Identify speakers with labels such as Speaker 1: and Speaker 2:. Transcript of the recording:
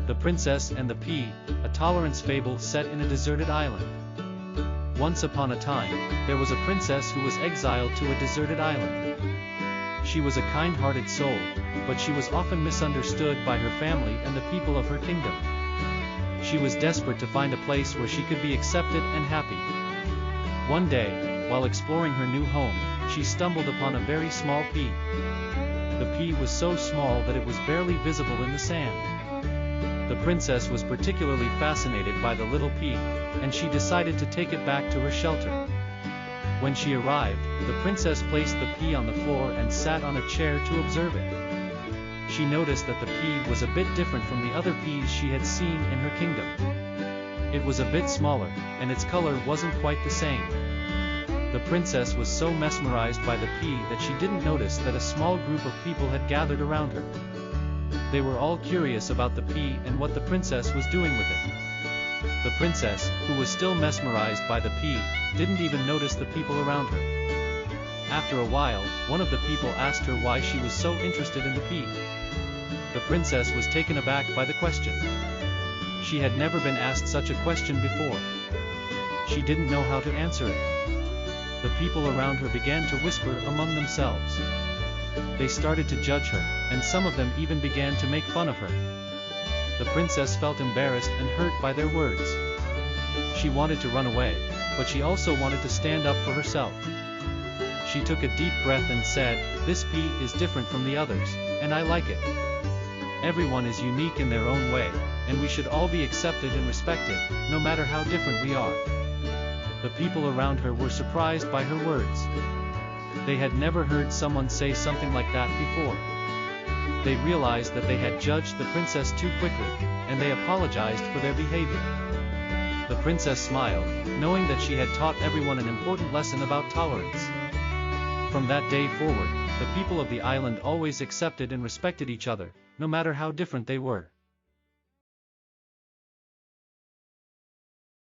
Speaker 1: The Princess and the Pea, a tolerance fable set in a deserted island. Once upon a time, there was a princess who was exiled to a deserted island. She was a kind-hearted soul, but she was often misunderstood by her family and the people of her kingdom. She was desperate to find a place where she could be accepted and happy. One day, while exploring her new home, she stumbled upon a very small pea. The pea was so small that it was barely visible in the sand. The princess was particularly fascinated by the little pea, and she decided to take it back to her shelter. When she arrived, the princess placed the pea on the floor and sat on a chair to observe it. She noticed that the pea was a bit different from the other peas she had seen in her kingdom. It was a bit smaller, and its color wasn't quite the same. The princess was so mesmerized by the pea that she didn't notice that a small group of people had gathered around her. They were all curious about the pea and what the princess was doing with it. The princess, who was still mesmerized by the pea, didn't even notice the people around her. After a while, one of the people asked her why she was so interested in the pea. The princess was taken aback by the question. She had never been asked such a question before. She didn't know how to answer it. The people around her began to whisper among themselves. They started to judge her, and some of them even began to make fun of her. The princess felt embarrassed and hurt by their words. She wanted to run away, but she also wanted to stand up for herself. She took a deep breath and said, "This pea is different from the others, and I like it. Everyone is unique in their own way, and we should all be accepted and respected, no matter how different we are." The people around her were surprised by her words. They had never heard someone say something like that before. They realized that they had judged the princess too quickly, and they apologized for their behavior. The princess smiled, knowing that she had taught everyone an important lesson about tolerance. From that day forward, the people of the island always accepted and respected each other, no matter how different they were.